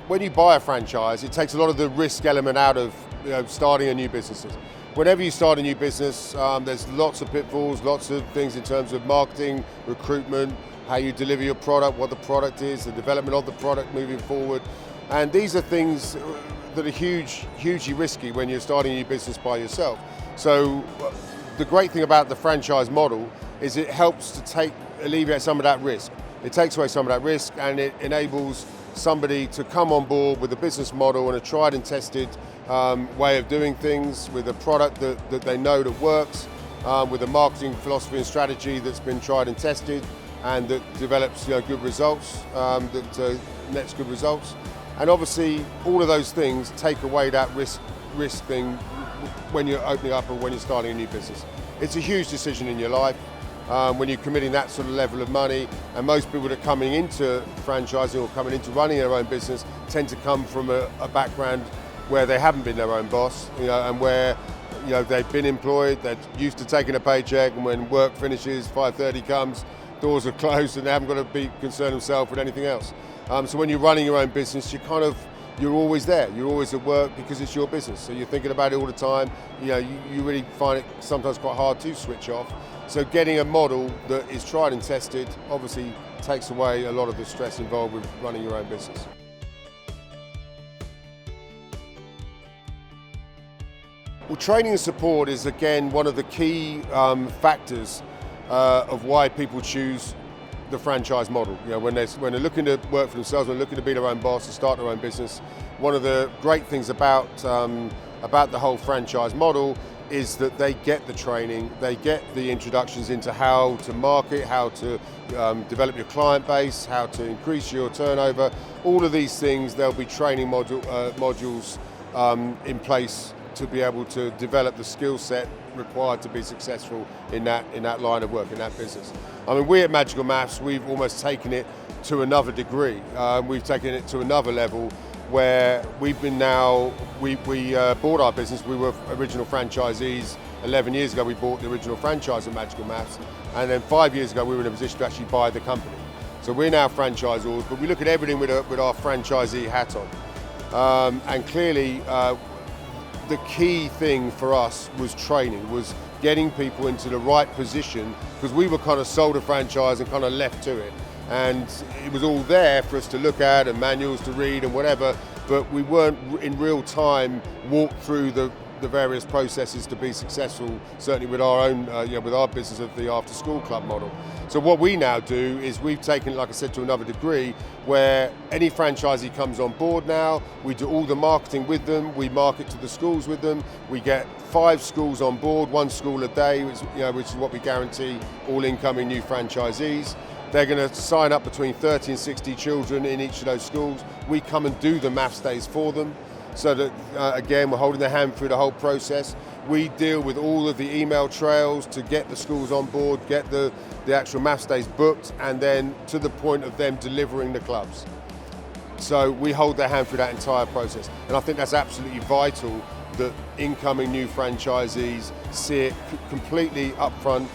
when you buy a franchise, it takes a lot of the risk element out of starting a new business. Whenever you start a new business, there's lots of pitfalls, lots of things in terms of marketing, recruitment, how you deliver your product, what the product is, the development of the product moving forward. And these are things that are hugely risky when you're starting a new business by yourself. So the great thing about the franchise model is it helps to alleviate some of that risk. It takes away some of that risk and it enables somebody to come on board with a business model and a tried and tested way of doing things, with a product that they know that works, with a marketing philosophy and strategy that's been tried and tested and that develops good results, that nets good results. And obviously all of those things take away that risk thing when you're opening up and when you're starting a new business. It's a huge decision in your life. When you're committing that sort of level of money, and most people that are coming into franchising or coming into running their own business tend to come from a background where they haven't been their own boss, and where they've been employed, they're used to taking a paycheck, and when work finishes, 5:30 comes, doors are closed, and they haven't got to be concerned themselves with anything else. So when you're running your own business, you're always there. You're always at work because it's your business. So you're thinking about it all the time. You really find it sometimes quite hard to switch off. So getting a model that is tried and tested obviously takes away a lot of the stress involved with running your own business. Well, training and support is again one of the key factors of why people choose the franchise model. When they're looking to work for themselves, when they're looking to be their own boss and start their own business, one of the great things about the whole franchise model is that they get the training, they get the introductions into how to market, how to develop your client base, how to increase your turnover. All of these things, there'll be training modules in place to be able to develop the skill set required to be successful in that line of work, in that business. I mean, we at Magical Maths, we've almost taken it to another degree. We've taken it to another level where we bought our business. We were original franchisees. 11 years ago, we bought the original franchise of Magical Maths. And then 5 years ago, we were in a position to actually buy the company. So we're now franchisors, but we look at everything with our franchisee hat on. And clearly, the key thing for us was training, was getting people into the right position, because we were kind of sold a franchise and kind of left to it. And it was all there for us to look at and manuals to read and whatever, but we weren't in real time walked through the various processes to be successful, certainly with our own, with our business of the after school club model. So what we now do is we've taken, like I said, to another degree, where any franchisee comes on board now, we do all the marketing with them, we market to the schools with them, we get 5 schools on board, 1 school a day, which is what we guarantee all incoming new franchisees. They're going to sign up between 30 and 60 children in each of those schools. We come and do the maths days for them, so that, again, we're holding their hand through the whole process. We deal with all of the email trails to get the schools on board, get the actual maths days booked, and then to the point of them delivering the clubs. So we hold their hand through that entire process. And I think that's absolutely vital that incoming new franchisees see it completely upfront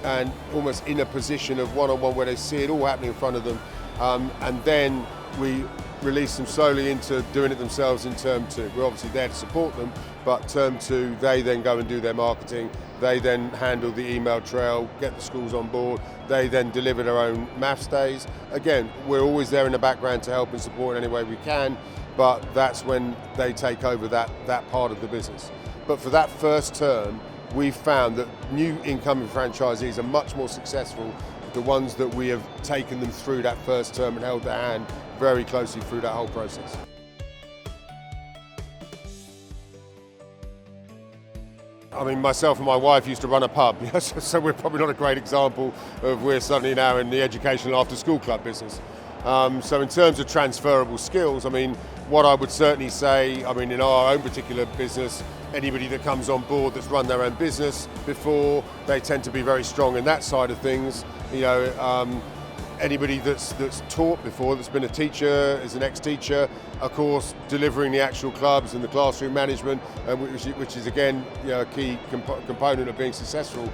and almost in a position of one-on-one where they see it all happening in front of them. And then we release them slowly into doing it themselves in term 2. We're obviously there to support them, but term 2, they then go and do their marketing. They then handle the email trail, get the schools on board. They then deliver their own maths days. Again, we're always there in the background to help and support in any way we can, but that's when they take over that part of the business. But for that first term, we've found that new incoming franchisees are much more successful, the ones that we have taken them through that first term and held their hand very closely through that whole process. I mean, myself and my wife used to run a pub, so we're probably not a great example of we're suddenly now in the educational after school club business. So in terms of transferable skills, I mean, what I would certainly say, I mean, in our own particular business, anybody that comes on board that's run their own business before, they tend to be very strong in that side of things. Anybody that's taught before, that's been a teacher, is an ex-teacher, of course, delivering the actual clubs and the classroom management, which is again a key component of being successful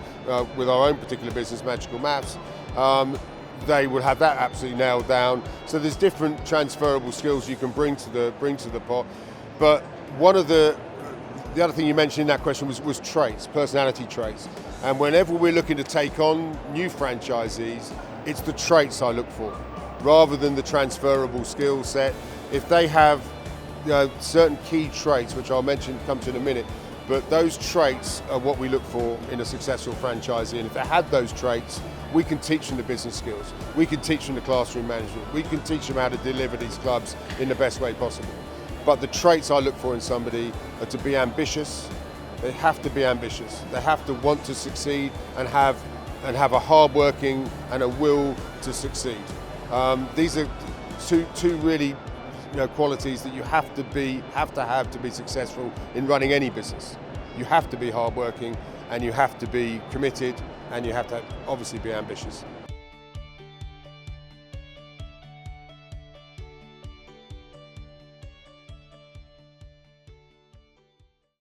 with our own particular business, Magical Maths. they will have that absolutely nailed down. So there's different transferable skills you can bring to the pot. But one of the other thing you mentioned in that question was traits, personality traits. And whenever we're looking to take on new franchisees, it's the traits I look for, rather than the transferable skill set. If they have certain key traits, which I'll come to in a minute, but those traits are what we look for in a successful franchisee. And if they had those traits, we can teach them the business skills. We can teach them the classroom management. We can teach them how to deliver these clubs in the best way possible. But the traits I look for in somebody are to be ambitious. They have to be ambitious. They have to want to succeed and have a hard working and a will to succeed. These are two really qualities that you have to have to be successful in running any business. You have to be hardworking, and you have to be committed, and you have to obviously be ambitious.